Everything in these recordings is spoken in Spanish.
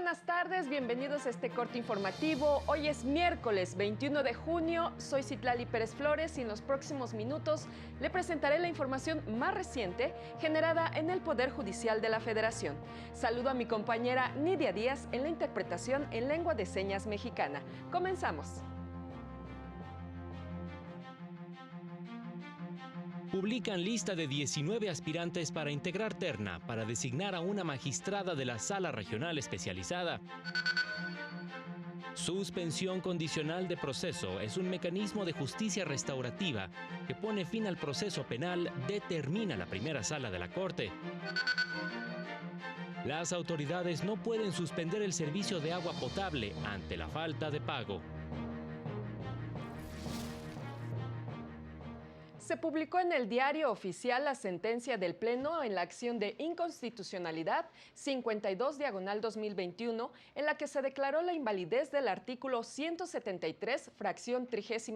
buenas tardes, bienvenidos a este corte informativo. Hoy es miércoles 21 de junio, soy Citlali Pérez Flores y en los próximos minutos le presentaré la información más reciente generada en el Poder Judicial de la Federación. Saludo a mi compañera Nidia Díaz en la interpretación en lengua de señas mexicana. Comenzamos. Publican lista de 19 aspirantes para integrar terna para designar a una magistrada de la Sala Regional Especializada. Suspensión condicional de proceso es un mecanismo de justicia restaurativa que pone fin al proceso penal, determina la primera sala de la Corte. Las autoridades no pueden suspender el servicio de agua potable ante la falta de pago. Se publicó en el Diario Oficial la sentencia del Pleno en la acción de inconstitucionalidad 52/2021, en la que se declaró la invalidez del artículo 173, fracción 36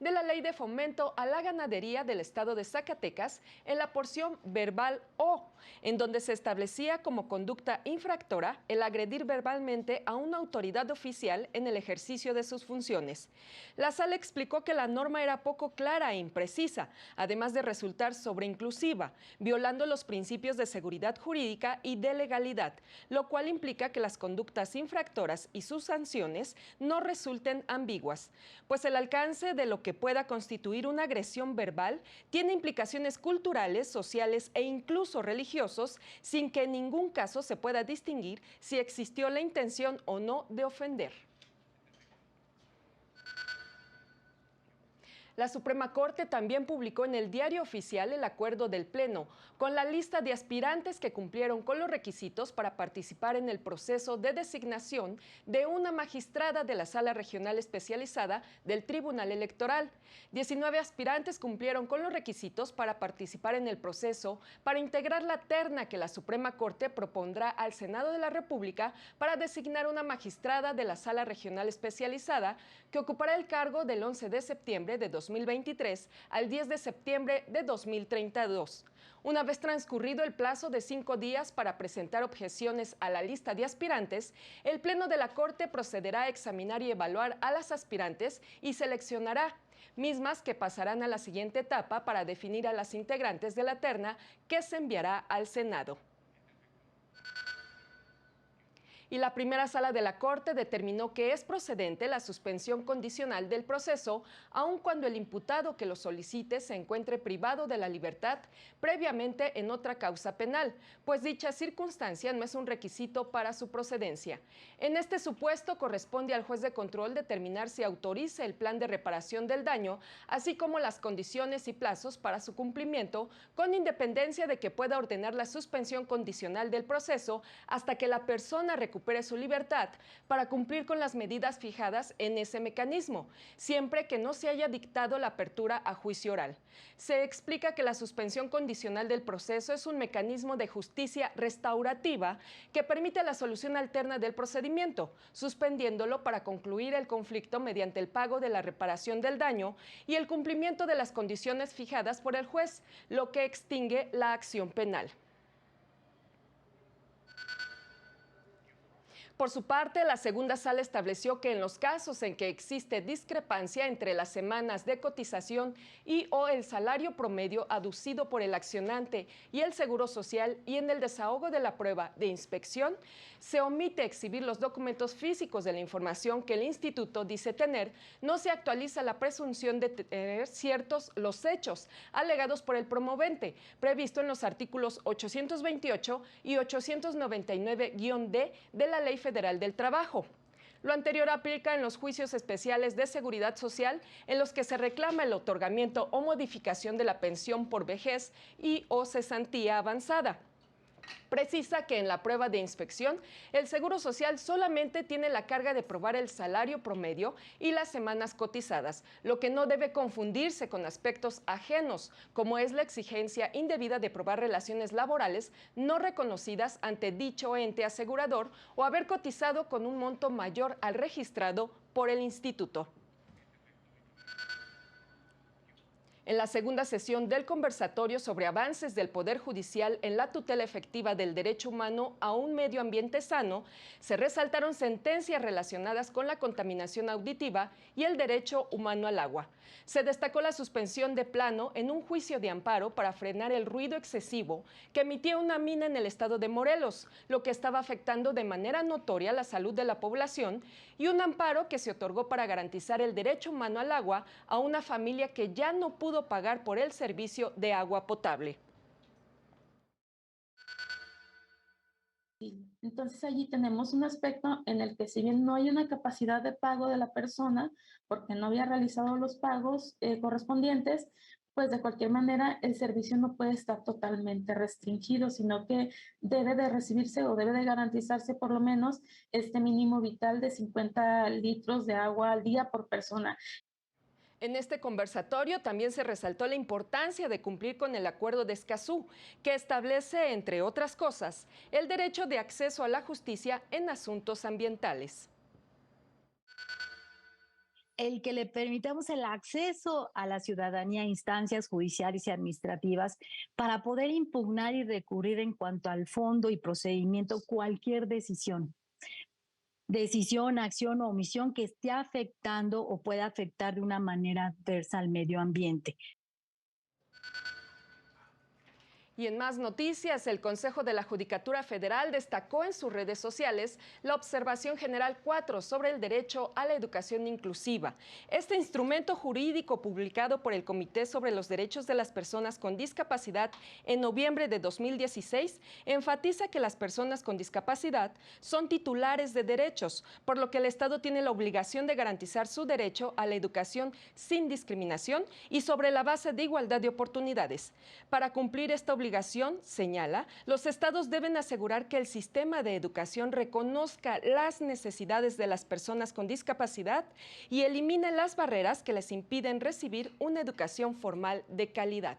de la Ley de Fomento a la Ganadería del Estado de Zacatecas, en la porción verbal O, en donde se establecía como conducta infractora el agredir verbalmente a una autoridad oficial en el ejercicio de sus funciones. La Sala explicó que la norma era poco clara e imprecisa, además de resultar sobreinclusiva, violando los principios de seguridad jurídica y de legalidad, lo cual implica que las conductas infractoras y sus sanciones no resulten ambiguas, pues el alcance de lo que pueda constituir una agresión verbal tiene implicaciones culturales, sociales e incluso religiosos, sin que en ningún caso se pueda distinguir si existió la intención o no de ofender. La Suprema Corte también publicó en el Diario Oficial el acuerdo del Pleno con la lista de aspirantes que cumplieron con los requisitos para participar en el proceso de designación de una magistrada de la Sala Regional Especializada del Tribunal Electoral. 19 aspirantes cumplieron con los requisitos para participar en el proceso para integrar la terna que la Suprema Corte propondrá al Senado de la República para designar una magistrada de la Sala Regional Especializada que ocupará el cargo del 11 de septiembre de 2023 al 10 de septiembre de 2032. Una vez transcurrido el plazo de 5 días para presentar objeciones a la lista de aspirantes, el Pleno de la Corte procederá a examinar y evaluar a las aspirantes y seleccionará, mismas que pasarán a la siguiente etapa para definir a las integrantes de la terna que se enviará al Senado. Y la primera sala de la Corte determinó que es procedente la suspensión condicional del proceso, aun cuando el imputado que lo solicite se encuentre privado de la libertad previamente en otra causa penal, pues dicha circunstancia no es un requisito para su procedencia. En este supuesto corresponde al juez de control determinar si autoriza el plan de reparación del daño, así como las condiciones y plazos para su cumplimiento, con independencia de que pueda ordenar la suspensión condicional del proceso hasta que la persona recupere su libertad para cumplir con las medidas fijadas en ese mecanismo, siempre que no se haya dictado la apertura a juicio oral. Se explica que la suspensión condicional del proceso es un mecanismo de justicia restaurativa que permite la solución alterna del procedimiento, suspendiéndolo para concluir el conflicto mediante el pago de la reparación del daño y el cumplimiento de las condiciones fijadas por el juez, lo que extingue la acción penal. Por su parte, la segunda sala estableció que en los casos en que existe discrepancia entre las semanas de cotización y o el salario promedio aducido por el accionante y el Seguro Social y en el desahogo de la prueba de inspección, se omite exhibir los documentos físicos de la información que el instituto dice tener, no se actualiza la presunción de tener ciertos los hechos alegados por el promovente, previsto en los artículos 828 y 899-D de la Ley Federal del Trabajo. Lo anterior aplica en los juicios especiales de seguridad social en los que se reclama el otorgamiento o modificación de la pensión por vejez y o cesantía avanzada. Precisa que en la prueba de inspección, el Seguro Social solamente tiene la carga de probar el salario promedio y las semanas cotizadas, lo que no debe confundirse con aspectos ajenos, como es la exigencia indebida de probar relaciones laborales no reconocidas ante dicho ente asegurador o haber cotizado con un monto mayor al registrado por el instituto. En la segunda sesión del conversatorio sobre avances del Poder Judicial en la tutela efectiva del derecho humano a un medio ambiente sano, se resaltaron sentencias relacionadas con la contaminación auditiva y el derecho humano al agua. Se destacó la suspensión de plano en un juicio de amparo para frenar el ruido excesivo que emitía una mina en el estado de Morelos, lo que estaba afectando de manera notoria la salud de la población, y un amparo que se otorgó para garantizar el derecho humano al agua a una familia que ya no pudo pagar por el servicio de agua potable. Entonces allí tenemos un aspecto en el que si bien no hay una capacidad de pago de la persona, porque no había realizado los pagos correspondientes, pues de cualquier manera el servicio no puede estar totalmente restringido, sino que debe de recibirse o debe de garantizarse por lo menos este mínimo vital de 50 litros de agua al día por persona. En este conversatorio también se resaltó la importancia de cumplir con el Acuerdo de Escazú, que establece, entre otras cosas, el derecho de acceso a la justicia en asuntos ambientales. El que le permitamos el acceso a la ciudadanía a instancias judiciales y administrativas para poder impugnar y recurrir en cuanto al fondo y procedimiento cualquier decisión, acción o omisión que esté afectando o pueda afectar de una manera adversa al medio ambiente. Y en más noticias, el Consejo de la Judicatura Federal destacó en sus redes sociales la Observación General 4 sobre el derecho a la educación inclusiva. Este instrumento jurídico publicado por el Comité sobre los Derechos de las Personas con Discapacidad en noviembre de 2016 enfatiza que las personas con discapacidad son titulares de derechos, por lo que el Estado tiene la obligación de garantizar su derecho a la educación sin discriminación y sobre la base de igualdad de oportunidades. Para cumplir esta obligación, señala, los estados deben asegurar que el sistema de educación reconozca las necesidades de las personas con discapacidad y elimine las barreras que les impiden recibir una educación formal de calidad.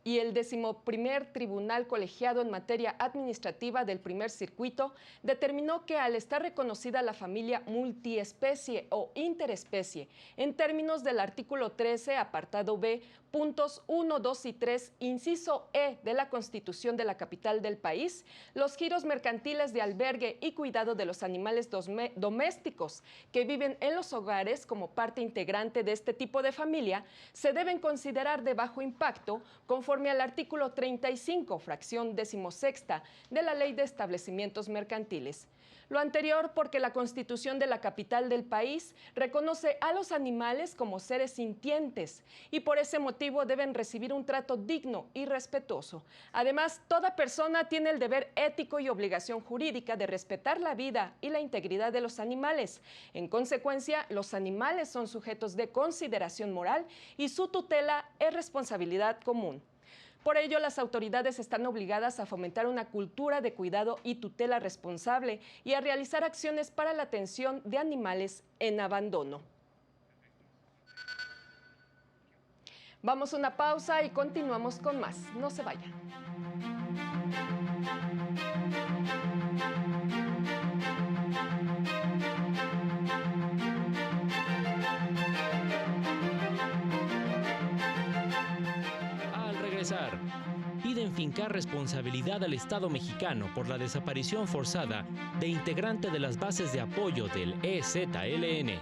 Y el 11º Tribunal Colegiado en Materia Administrativa del Primer Circuito determinó que al estar reconocida la familia multiespecie o interespecie en términos del artículo 13, apartado B, puntos 1, 2 y 3, inciso E de la Constitución de la capital del país, los giros mercantiles de albergue y cuidado de los animales domésticos que viven en los hogares como parte integrante de este tipo de familia se deben considerar de bajo impacto conforme al artículo 35, fracción 16ª de la Ley de Establecimientos Mercantiles. Lo anterior porque la Constitución de la capital del país reconoce a los animales como seres sintientes y por ese motivo deben recibir un trato digno y respetuoso. Además, toda persona tiene el deber ético y obligación jurídica de respetar la vida y la integridad de los animales. En consecuencia, los animales son sujetos de consideración moral y su tutela es responsabilidad común. Por ello, las autoridades están obligadas a fomentar una cultura de cuidado y tutela responsable y a realizar acciones para la atención de animales en abandono. Vamos a una pausa y continuamos con más. No se vayan. Piden fincar responsabilidad al Estado mexicano por la desaparición forzada de integrante de las bases de apoyo del EZLN.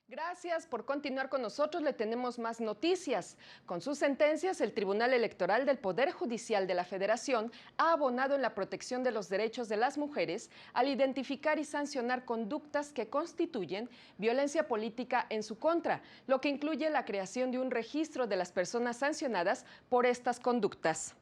Gracias por continuar con nosotros. Le tenemos más noticias. Con sus sentencias, el Tribunal Electoral del Poder Judicial de la Federación ha abonado en la protección de los derechos de las mujeres al identificar y sancionar conductas que constituyen violencia política en su contra, lo que incluye la creación de un registro de las personas sancionadas por estas conductas.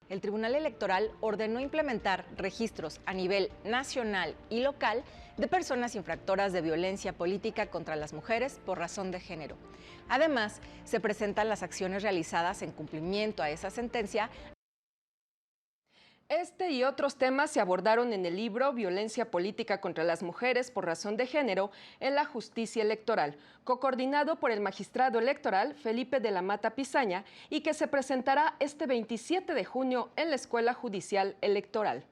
El Tribunal Electoral ordenó implementar registros a nivel nacional y local de personas infractoras de violencia política contra las mujeres por razón de género. Además, se presentan las acciones realizadas en cumplimiento a esa sentencia. Este y otros temas se abordaron en el libro Violencia política contra las mujeres por razón de género en la justicia electoral, coordinado por el magistrado electoral Felipe de la Mata Pizaña y que se presentará este 27 de junio en la Escuela Judicial Electoral.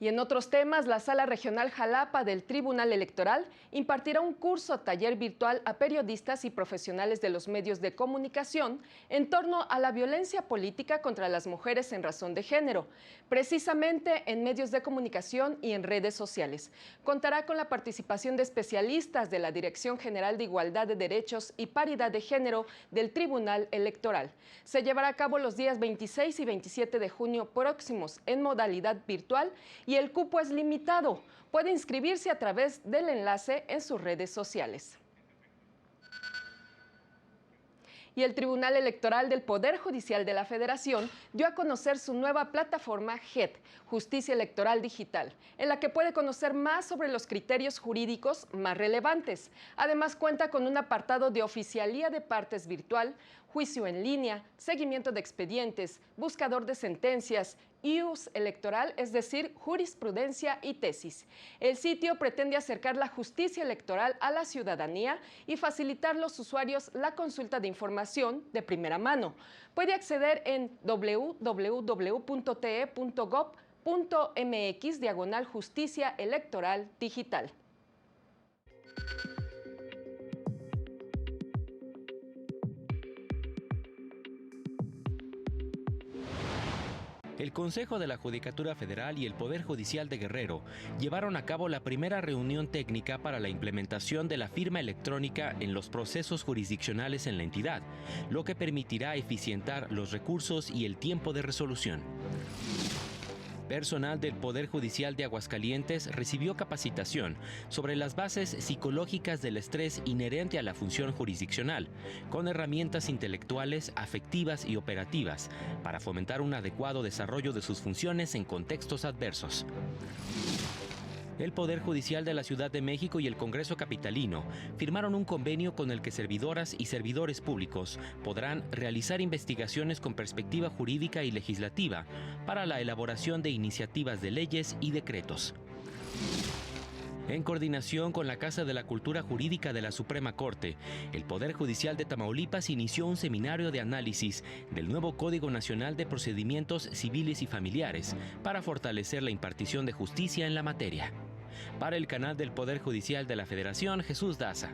Y en otros temas, la Sala Regional Jalapa del Tribunal Electoral impartirá un curso taller virtual a periodistas y profesionales de los medios de comunicación en torno a la violencia política contra las mujeres en razón de género, precisamente en medios de comunicación y en redes sociales. Contará con la participación de especialistas de la Dirección General de Igualdad de Derechos y Paridad de Género del Tribunal Electoral. Se llevará a cabo los días 26 y 27 de junio próximos en modalidad virtual y el cupo es limitado. Puede inscribirse a través del enlace en sus redes sociales. Y el Tribunal Electoral del Poder Judicial de la Federación dio a conocer su nueva plataforma JED, Justicia Electoral Digital, en la que puede conocer más sobre los criterios jurídicos más relevantes. Además, cuenta con un apartado de oficialía de partes virtual, juicio en línea, seguimiento de expedientes, buscador de sentencias, ius electoral, es decir, jurisprudencia y tesis. El sitio pretende acercar la justicia electoral a la ciudadanía y facilitar a los usuarios la consulta de información de primera mano. Puede acceder en www.te.gov.mx/justicia electoral digital. El Consejo de la Judicatura Federal y el Poder Judicial de Guerrero llevaron a cabo la primera reunión técnica para la implementación de la firma electrónica en los procesos jurisdiccionales en la entidad, lo que permitirá eficientar los recursos y el tiempo de resolución. Personal del Poder Judicial de Aguascalientes recibió capacitación sobre las bases psicológicas del estrés inherente a la función jurisdiccional, con herramientas intelectuales, afectivas y operativas, para fomentar un adecuado desarrollo de sus funciones en contextos adversos. El Poder Judicial de la Ciudad de México y el Congreso Capitalino firmaron un convenio con el que servidoras y servidores públicos podrán realizar investigaciones con perspectiva jurídica y legislativa para la elaboración de iniciativas de leyes y decretos. En coordinación con la Casa de la Cultura Jurídica de la Suprema Corte, el Poder Judicial de Tamaulipas inició un seminario de análisis del nuevo Código Nacional de Procedimientos Civiles y Familiares para fortalecer la impartición de justicia en la materia. Para el canal del Poder Judicial de la Federación, Jesús Daza.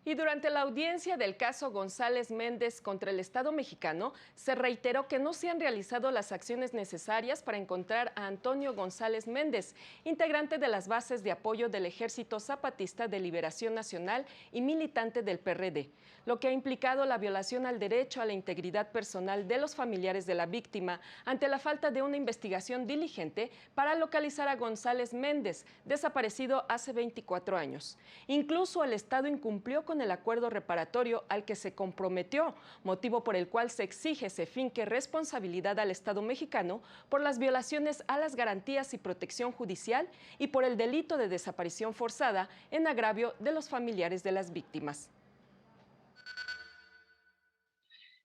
Y durante la audiencia del caso González Méndez contra el Estado mexicano, se reiteró que no se han realizado las acciones necesarias para encontrar a Antonio González Méndez, integrante de las bases de apoyo del Ejército Zapatista de Liberación Nacional y militante del PRD, lo que ha implicado la violación al derecho a la integridad personal de los familiares de la víctima ante la falta de una investigación diligente para localizar a González Méndez, desaparecido hace 24 años. Incluso el Estado incumplió con el acuerdo reparatorio al que se comprometió, motivo por el cual se exige se finque responsabilidad al Estado mexicano por las violaciones a las garantías y protección judicial y por el delito de desaparición forzada en agravio de los familiares de las víctimas.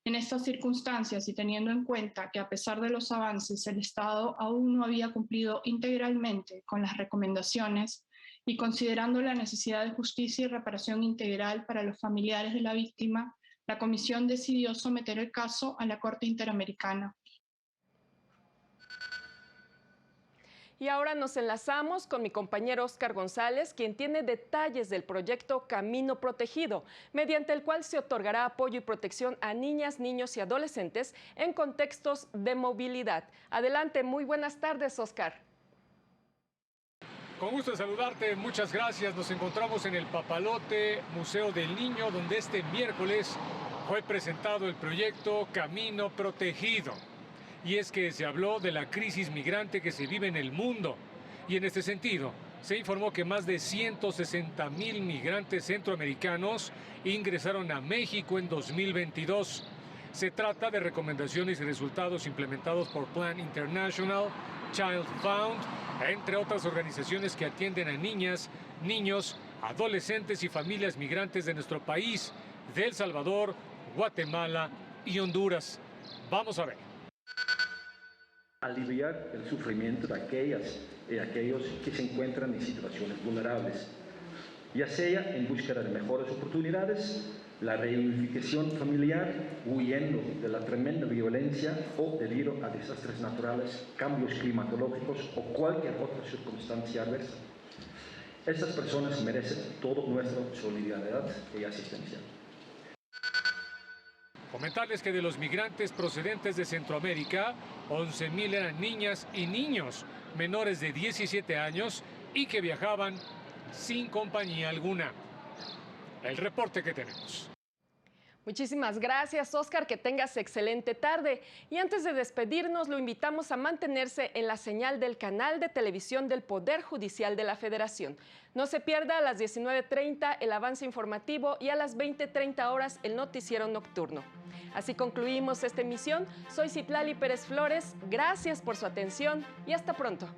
En estas circunstancias y teniendo en cuenta que a pesar de los avances el Estado aún no había cumplido integralmente con las recomendaciones y considerando la necesidad de justicia y reparación integral para los familiares de la víctima, la Comisión decidió someter el caso a la Corte Interamericana. Y ahora nos enlazamos con mi compañero Óscar González, quien tiene detalles del proyecto Camino Protegido, mediante el cual se otorgará apoyo y protección a niñas, niños y adolescentes en contextos de movilidad. Adelante, muy buenas tardes, Óscar. Con gusto de saludarte, muchas gracias. Nos encontramos en el Papalote Museo del Niño, donde este miércoles fue presentado el proyecto Camino Protegido. Y es que se habló de la crisis migrante que se vive en el mundo. Y en este sentido, se informó que más de 160,000 migrantes centroamericanos ingresaron a México en 2022. Se trata de recomendaciones y resultados implementados por Plan International, Child Found, entre otras organizaciones que atienden a niñas, niños, adolescentes y familias migrantes de nuestro país, de El Salvador, Guatemala y Honduras. Vamos a ver. Aliviar el sufrimiento de aquellas y aquellos que se encuentran en situaciones vulnerables, ya sea en búsqueda de mejores oportunidades, la reunificación familiar, huyendo de la tremenda violencia o debido a desastres naturales, cambios climatológicos o cualquier otra circunstancia adversa. Estas personas merecen toda nuestra solidaridad y asistencia. Comentarles que de los migrantes procedentes de Centroamérica, 11.000 eran niñas y niños menores de 17 años y que viajaban sin compañía alguna. El reporte que tenemos. Muchísimas gracias, Oscar, que tengas excelente tarde. Y antes de despedirnos, lo invitamos a mantenerse en la señal del canal de televisión del Poder Judicial de la Federación. No se pierda a las 19:30 el avance informativo y a las 20:30 horas el noticiero nocturno. Así concluimos esta emisión. Soy Citlali Pérez Flores. Gracias por su atención y hasta pronto.